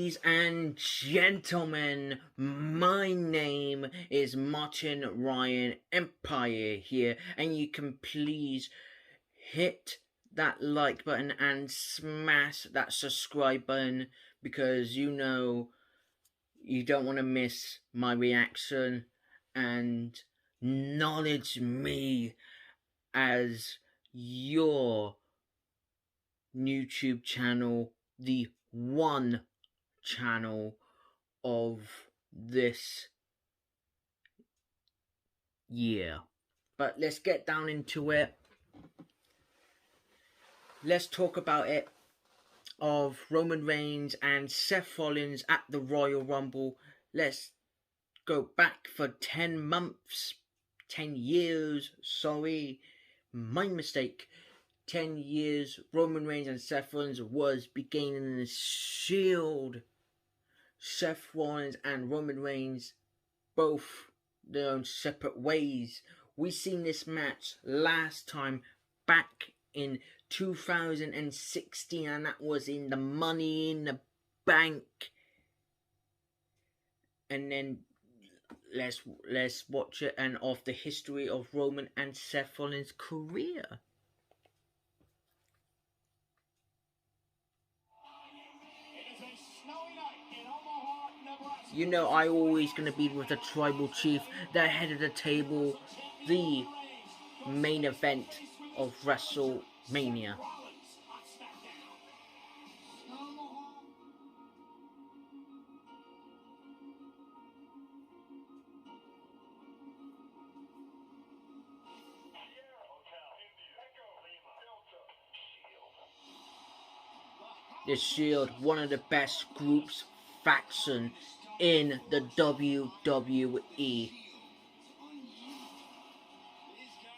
Ladies and gentlemen, my name is Martin Ryan Empire here, and you can please hit that like button and smash that subscribe button, because you know you don't want to miss my reaction and acknowledge me as your YouTube channel, the one channel of this year. But let's get down into it. Let's talk about it, of Roman Reigns and Seth Rollins at the Royal Rumble. Let's go back for 10 months, 10 years, sorry, my mistake. 10 years, Roman Reigns and Seth Rollins was beginning the Shield. Seth Rollins and Roman Reigns both their own separate ways. We seen this match last time back in 2016, and that was in the Money in the Bank. And then let's watch it, and of the history of Roman and Seth Rollins' career. You know I always gonna be with the tribal chief, the head of the table, the main event of WrestleMania. The Shield, one of the best groups, faction in the WWE.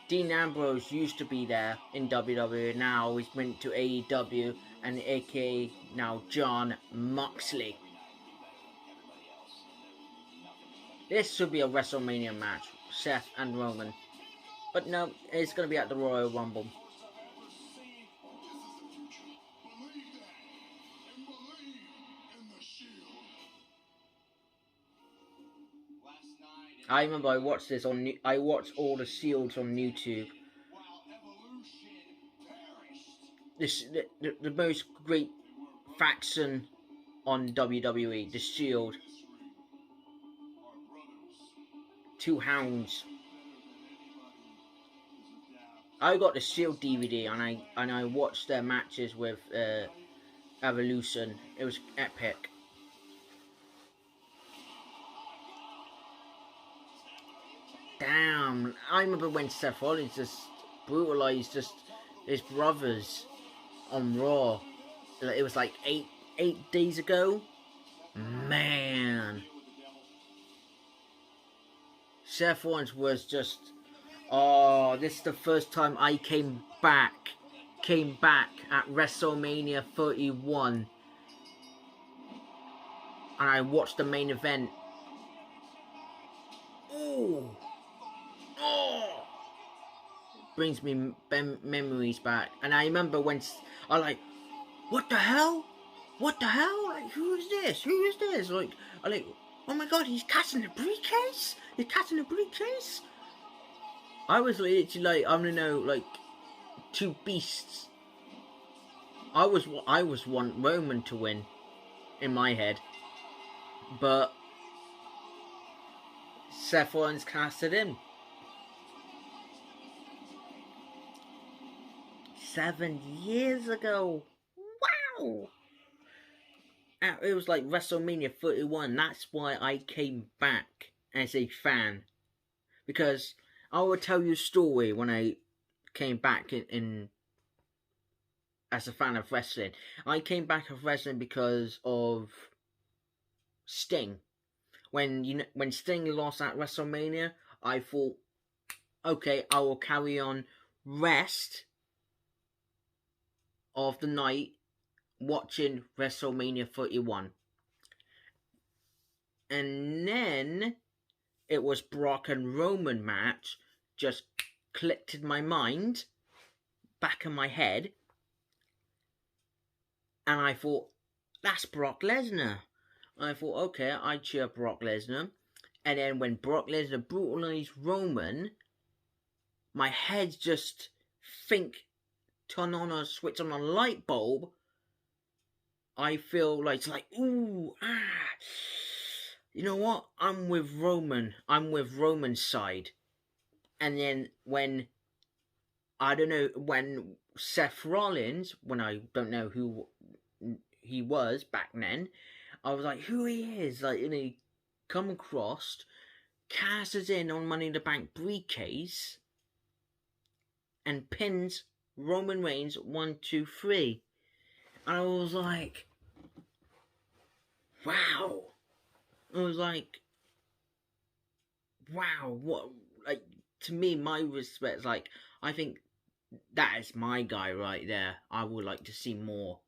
Dean Ambrose used to be there in WWE, now he's went to AEW, and aka now Jon Moxley. This should be a WrestleMania match, Seth and Roman. But no, it's going to be at the Royal Rumble. I remember I watched this on. I watched all the Shields on YouTube. The most great faction on WWE, the Shield. Two Hounds. I got the Shield DVD and I watched their matches with Evolution. It was epic. Damn, I remember when Seth Rollins just brutalized just his brothers on Raw. It was like eight days ago. Man, Seth Rollins was just, oh, this is the first time I came back at WrestleMania 31, and I watched the main event. Ooh. Oh, brings me memories back. And I remember when I like, what the hell? Like, who is this? Like, oh my god, he's catching a briefcase. I was literally like, I don't know, like two beasts. I was want Roman to win in my head, but Seth Rollins casted in. 7 years ago. Wow. It was like WrestleMania 31. That's why I came back as a fan. Because I will tell you a story when I came back in as a fan of wrestling. I came back of wrestling because of Sting. When Sting lost at WrestleMania, I thought, okay, I will carry on rest of the night watching WrestleMania 31. And then it was Brock and Roman match just clicked in my mind, back in my head, and I thought, that's Brock Lesnar. I thought, okay, I'd cheer Brock Lesnar. And then when Brock Lesnar brutalized Roman, my head just turn on a switch on a light bulb. I feel like it's like, ooh, you know what? I'm with Roman. I'm with Roman's side. And then when Seth Rollins, when I don't know who he was back then, I was like, who he is? Like, and he come across, cashes in on Money in the Bank briefcase, and pins Roman Reigns 1, 2, 3. And I was like, wow. I was like, wow, what? Like, to me, my respect, like, I think that is my guy right there. I would like to see more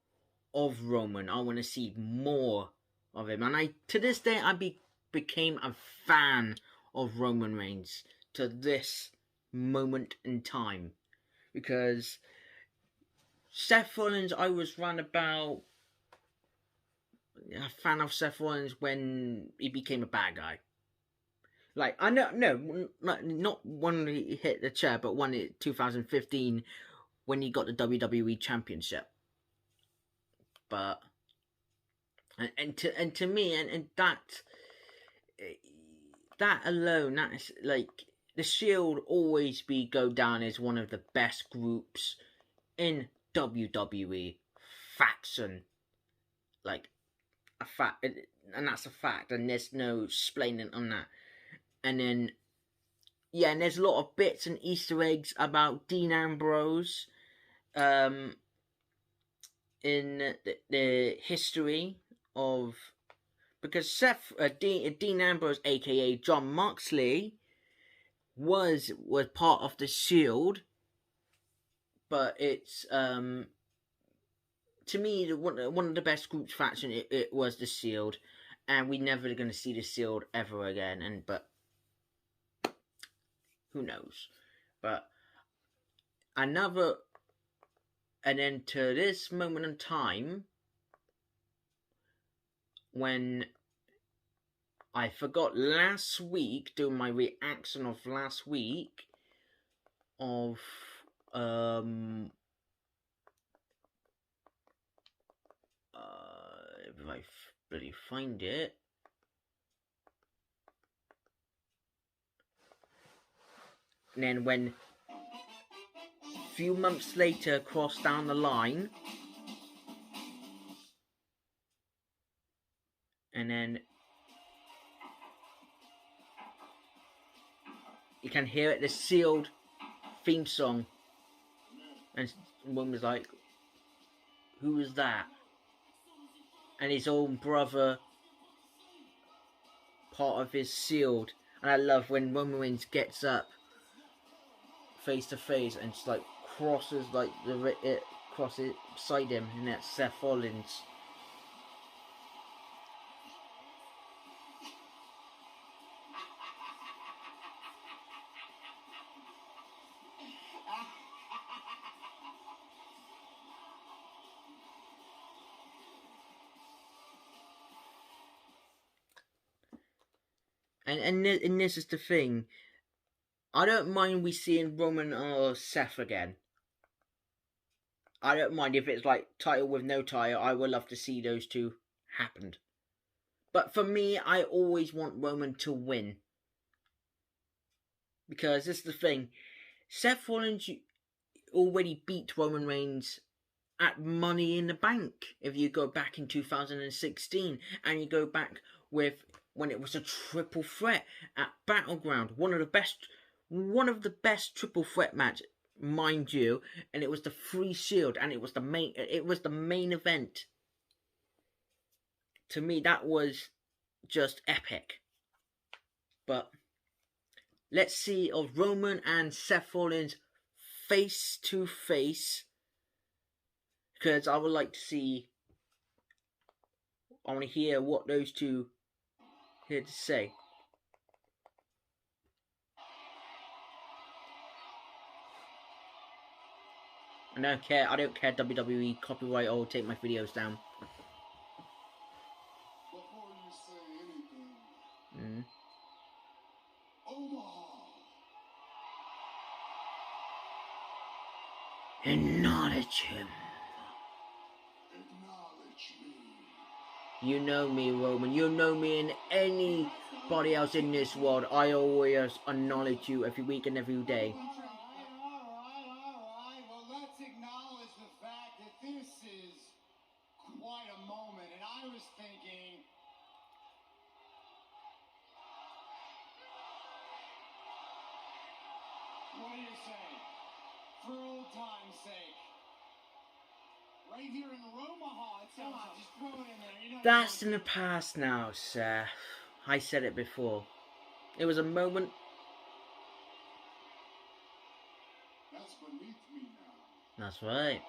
of Roman. I want to see more of him. And to this day, I became a fan of Roman Reigns to this moment in time. Because Seth Rollins, I was round about a fan of Seth Rollins when he became a bad guy. Like, I know, no, not when he hit the chair, but when in 2015 when he got the WWE Championship. But and to me, and that alone, that's like the Shield always go down as one of the best groups in WWE faction, like a fact, and that's a fact, and there's no explaining on that. And then, yeah, and there's a lot of bits and Easter eggs about Dean Ambrose, in the history of, because Dean Ambrose, aka Jon Moxley, was part of the Shield, but it's to me one of the best groups faction. It was the Shield, and we're never going to see the Shield ever again. But who knows? But and then to this moment in time, when I forgot last week, doing my reaction of last week of if I bloody find it. And then when a few months later crossed down the line, and then you can hear it, the Shield theme song, and one was like, who was that? And his own brother, part of his Shield. And I love when Roman Reigns gets up face to face and just like crosses like crosses beside him, and that's Seth Rollins. And this is the thing. I don't mind we seeing Roman or Seth again. I don't mind if it's like title with no title. I would love to see those two happen. But for me, I always want Roman to win. Because this is the thing. Seth Rollins already beat Roman Reigns at Money in the Bank. If you go back in 2016 and you go back with when it was a triple threat at Battleground, one of the best triple threat match, mind you, and it was the free Shield, and it was the main event. To me, that was just epic. But let's see of Roman and Seth Rollins face to face, because I would like to see. I want to hear what those two had to say. I don't care WWE copyright or take my videos down. Acknowledge him. Acknowledge me. You know me, Roman. You know me and anybody else in this world. I always acknowledge you every week and every day. All right. Well, let's acknowledge the fact that this is quite a moment. And I was thinking, what do you say? For old time's sake. Right here in Omaha, come on, just throw it in there. You know That's in the past now, Seth. I said it before. It was a moment. That's beneath me now. That's right.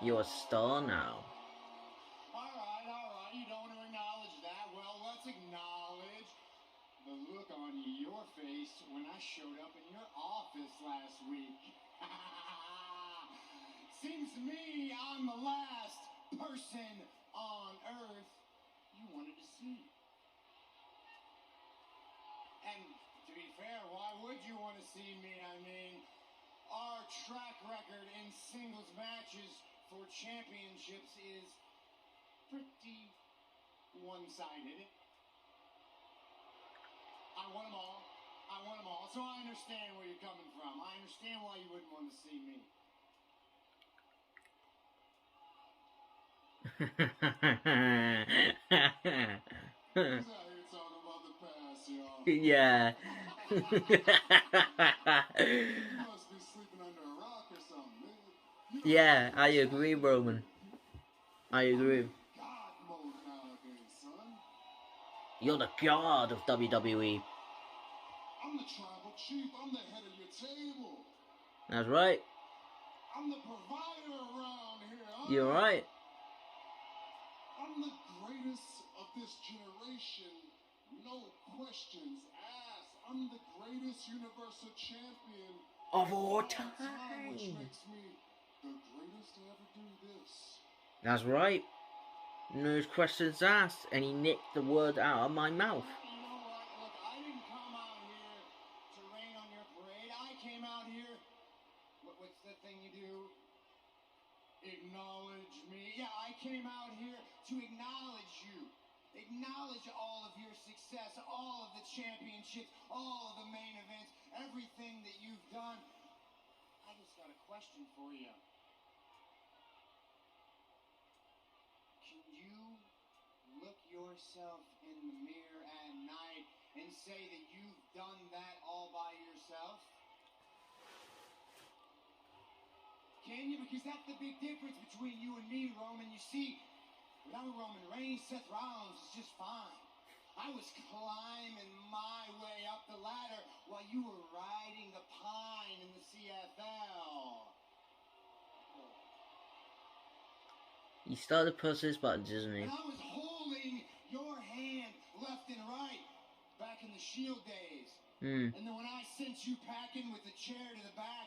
You're a star now. All right. You don't want to acknowledge that. Well, let's acknowledge the look on your face when I showed up in your office last week. Seems to me I'm the last person on earth you wanted to see. And to be fair, why would you want to see me? I mean, our track record in singles matches for championships is pretty one-sided. I won them all. So I understand where you're coming from. I understand why you wouldn't want to see me. Yeah. You must be sleeping under a rock or something. Yeah, I agree, Roman. I agree. God mode nowadays, son. You're the god of WWE. I'm the tribal chief. I'm the head of your table. That's right. I'm the provider around here. You're right. I'm the greatest of this generation. No questions asked. I'm the greatest universal champion Of all which time. makes me the greatest to ever do this. That's right. No questions asked, and he nicked the word out of my mouth. You know what? Look, I didn't come out here to rain on your parade. I came out here. What's the thing you do? Acknowledge me. Yeah, I came out here to acknowledge you. Acknowledge all of your success, all of the championships, all of the main events, everything that you've done. I just got a question for you. Can you look yourself in the mirror at night and say that you've done that all by yourself? Can you? Because that's the big difference between you and me, Roman. You see, without Roman Reigns, Seth Rollins is just fine. I was climbing my way up the ladder while you were riding the pine in the CFL. He started pressing his buttons, isn't he? And I was holding your hand left and right back in the Shield days. And then when I sent you packing with the chair to the back,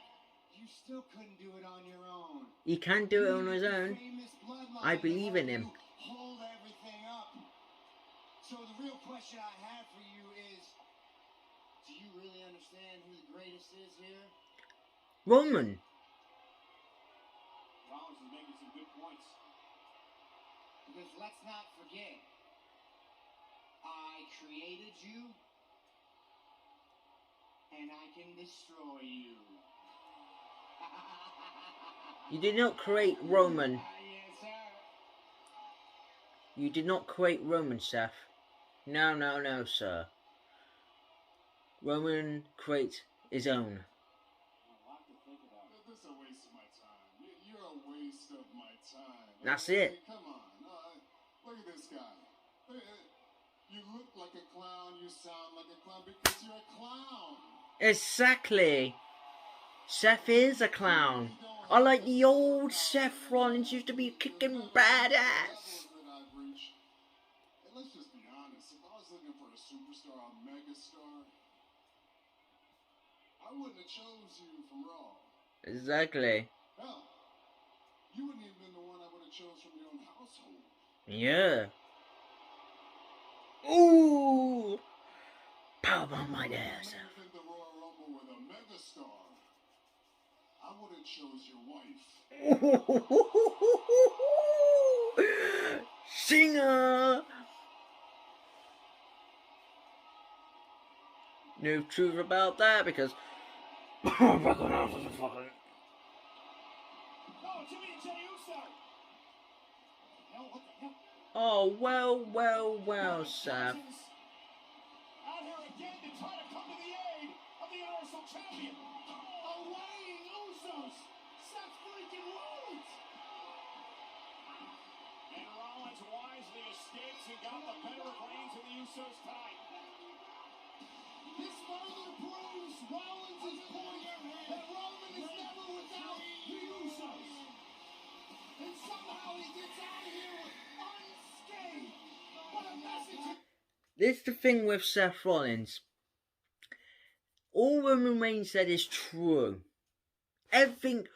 you still couldn't do it on your own. He can do it on his own. I believe in him. Hold everything up. So the real question I have for you is, do you really understand who the greatest is here? Roman. Rollins is making some good points. Because let's not forget, I created you, and I can destroy you. You did not create Roman. Yes, sir. You did not create Roman, Seth. No, sir. Roman creates his own. A lot to think about. This is a waste of my time. You're a waste of my time. That's it. Hey, come on. Look at this guy. You look like a clown. You sound like a clown because you're a clown. Exactly. Seth is a clown. I like the old Seth Rollins used to be kicking badass. And let's just be honest. If I was looking for a superstar, a megastar, I wouldn't have chose you from Raw. Exactly. Hell, you wouldn't even been the one I would have chose from your own household. Yeah. Ooh. Powerbomb my ass. The Royal Rumble with a megastar. I I would have chose your wife. Singer! No truth about that because. Oh, well, Seth. Out here again to try to come to the aid of the Universal Champion. Awaiting Usos, Seth freaking Rollins. And Rollins wisely escapes and got the better of Reigns and the Usos tonight. This further proves Rollins' point that Roman is never without the Usos. And somehow he gets out of here unscathed. What a message. This is the thing with Seth Rollins. All Roman Reigns said is true. Everything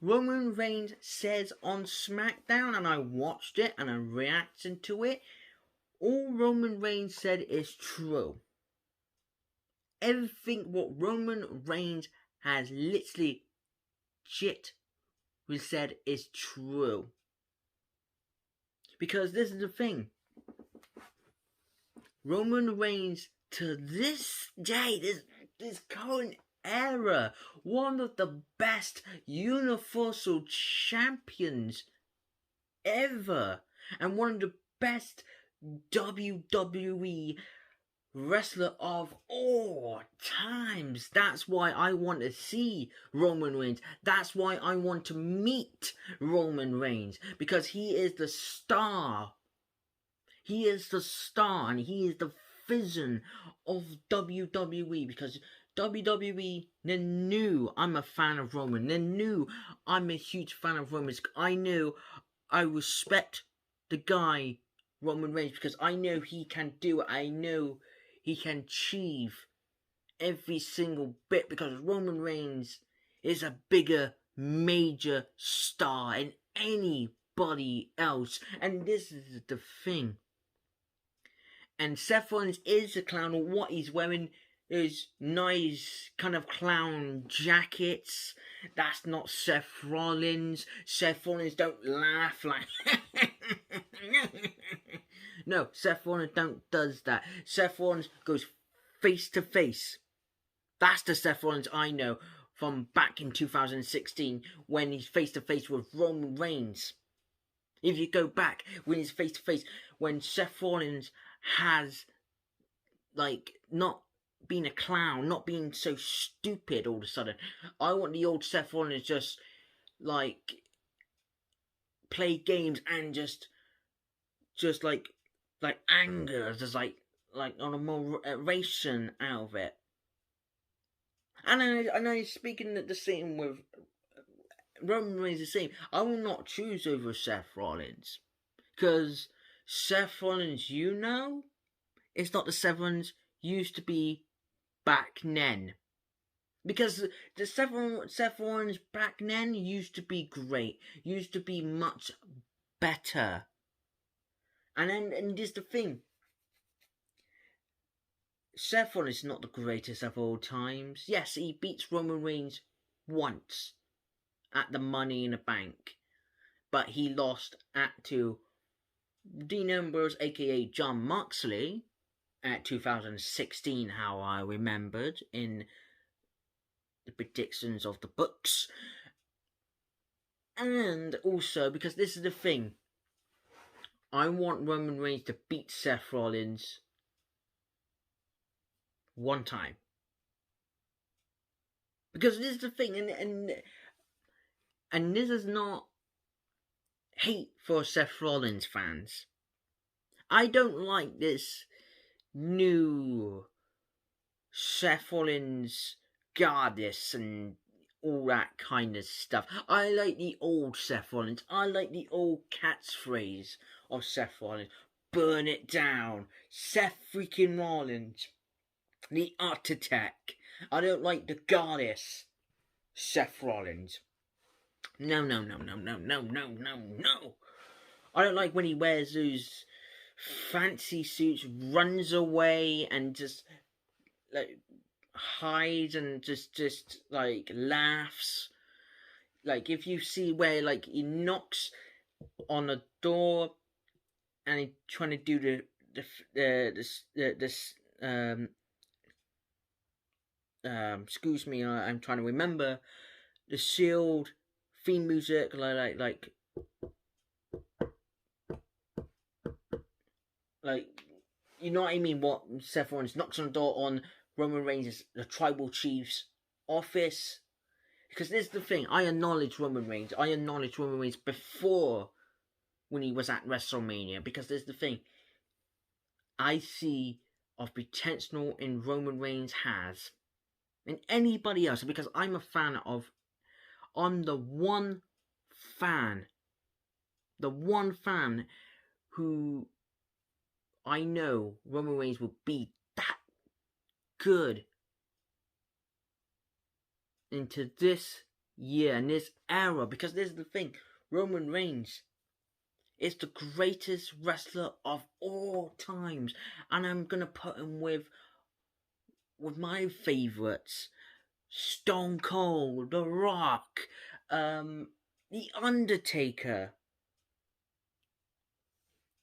Roman Reigns says on SmackDown, and I watched it and I reacted to it, all Roman Reigns said is true. Everything what Roman Reigns has literally said is true. Because this is the thing. Roman Reigns, to this day, this current era, one of the best Universal Champions ever, and one of the best WWE wrestler of all times. That's why I want to see Roman Reigns. That's why I want to meet Roman Reigns, because he is the star. He is the star and he is the vision of WWE, because WWE, they knew I'm a fan of Roman. They knew I'm a huge fan of Roman. I knew I respect the guy Roman Reigns because I know he can do it. I know he can achieve every single bit because Roman Reigns is a bigger, major star than anybody else. And this is the thing. And Seth Rollins is a clown, or what he's wearing is nice kind of clown jackets. That's not Seth Rollins. Seth Rollins don't laugh like... No, Seth Rollins does that. Seth Rollins goes face to face. That's the Seth Rollins I know from back in 2016 when he's face to face with Roman Reigns. If you go back when he's face to face, when Seth Rollins has like not been a clown, not being so stupid all of a sudden. I want the old Seth Rollins just like play games and just like anger, just like on a more ration out of it. And I know he's speaking the same with Roman Reigns. The same. I will not choose over Seth Rollins because Seth Rollins, you know, it's not the Seth Rollins used to be back then. Because the Seth Rollins back then used to be great, used to be much better. And just the thing, Seth Rollins is not the greatest of all times. Yes, he beats Roman Reigns once at the Money in the Bank, but he lost to Dean Ambrose, aka Jon Moxley, at 2016, how I remembered in the predictions of the books. And also, because this is the thing, I want Roman Reigns to beat Seth Rollins one time. Because this is the thing, and this is not hate for Seth Rollins fans. I don't like this new Seth Rollins goddess and all that kind of stuff. I like the old Seth Rollins. I like the old catchphrase of Seth Rollins. Burn it down. Seth freaking Rollins. The Art Attack. I don't like the goddess Seth Rollins. No. I don't like when he wears those fancy suits, runs away and just like hides and just like laughs. Like if you see where like he knocks on a door and he's trying to do this excuse me, I'm trying to remember the Shield theme music, like you know what I mean? What Seth Rollins knocks on the door on Roman Reigns' the Tribal Chief's office. Because this is the thing, I acknowledge Roman Reigns. I acknowledge Roman Reigns before when he was at WrestleMania. Because there's the thing, I see of potential in Roman Reigns has and anybody else, because I'm a fan of, I'm the one fan who I know Roman Reigns will be that good into this year and this era, because this is the thing, Roman Reigns is the greatest wrestler of all times, and I'm gonna put him with my favourites: Stone Cold, The Rock, The Undertaker.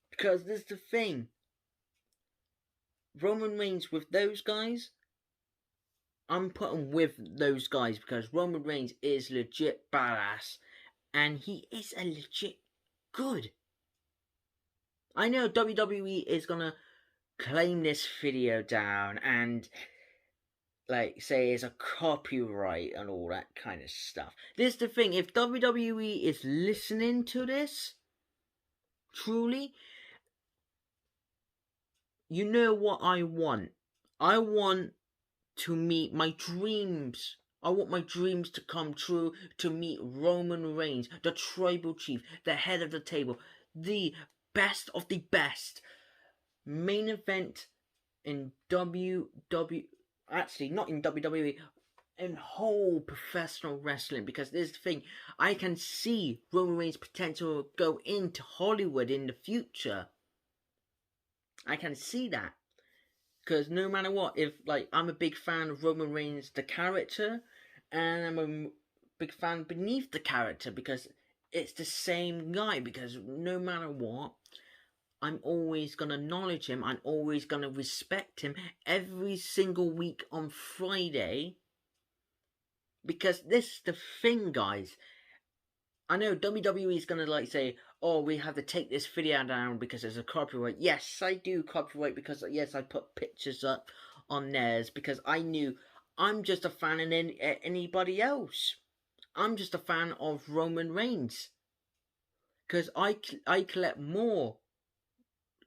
Because this is the thing, Roman Reigns with those guys, I'm putting with those guys because Roman Reigns is legit badass and he is a legit good. I know WWE is gonna claim this video down and like say it's a copyright and all that kind of stuff. This is the thing, if WWE is listening to this, truly, you know what I want. I want to meet my dreams. I want my dreams to come true, to meet Roman Reigns, the Tribal Chief, the head of the table, the best of the best. Main event in actually not in WWE, in whole professional wrestling, because there's the thing, I can see Roman Reigns' potential go into Hollywood in the future. I can see that. Because no matter what, if like I'm a big fan of Roman Reigns, the character, and I'm a big fan beneath the character because it's the same guy. Because no matter what, I'm always gonna acknowledge him. I'm always gonna respect him every single week on Friday. Because this is the thing, guys. I know WWE is gonna like say, "Oh, we have to take this video down because there's a copyright." Yes, I do copyright because yes, I put pictures up on theirs because I knew I'm just a fan of anybody else. I'm just a fan of Roman Reigns because I collect more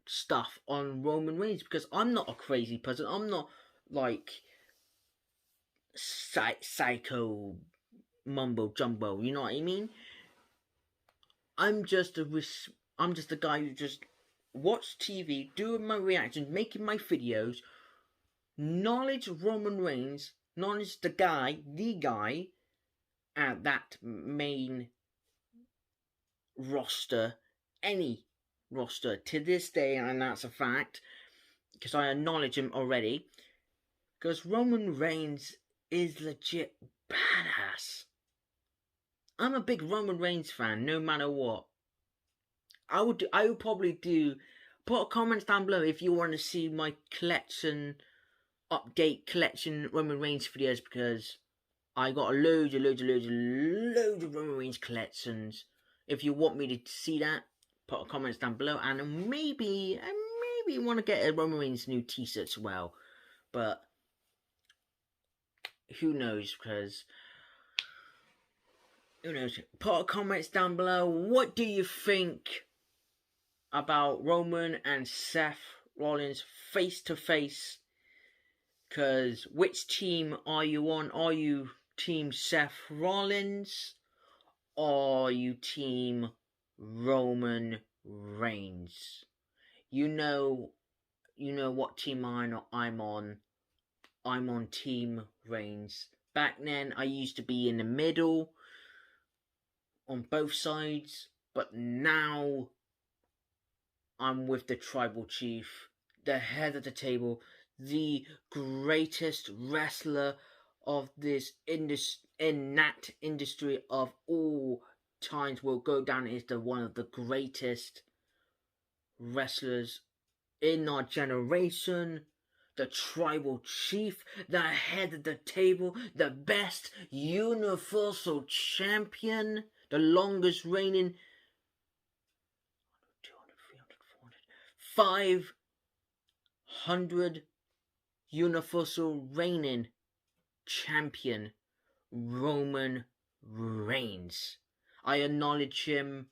stuff on Roman Reigns because I'm not a crazy person. I'm not like psycho mumbo jumbo. You know what I mean? I'm just a guy who just watch TV, doing my reactions, making my videos, knowledge Roman Reigns, knowledge the guy at that main roster, any roster to this day, and that's a fact, because I acknowledge him already, because Roman Reigns is legit badass. I'm a big Roman Reigns fan, no matter what. I would probably do. Put comments down below if you want to see my collection Roman Reigns videos, because I got loads of Roman Reigns collections. If you want me to see that, put comments down below, and maybe want to get a Roman Reigns new t-shirt as well. But who knows? Because who knows? Put comments down below. What do you think about Roman and Seth Rollins face to face? Because which team are you on? Are you team Seth Rollins? Or are you team Roman Reigns? You know what team I'm on. I'm on team Reigns. Back then I used to be in the middle on both sides, but now I'm with the Tribal Chief, the head of the table, the greatest wrestler of this in that industry of all times, will go down as one of the greatest wrestlers in our generation. The tribal chief, the head of the table, the best universal champion, the longest reigning 500 universal reigning champion, Roman Reigns. I acknowledge him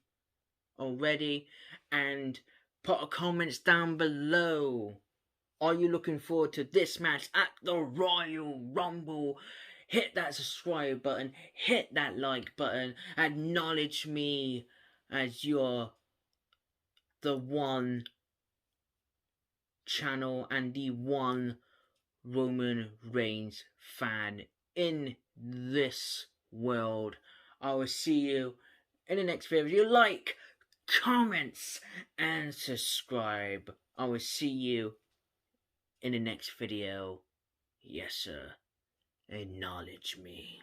already, and put a comments down below. Are you looking forward to this match at the Royal Rumble? Hit that subscribe button, hit that like button, acknowledge me as you're the one channel and the one Roman Reigns fan in this world. I will see you in the next video. Like, comments, and subscribe. I will see you in the next video. Yes, sir. Acknowledge me.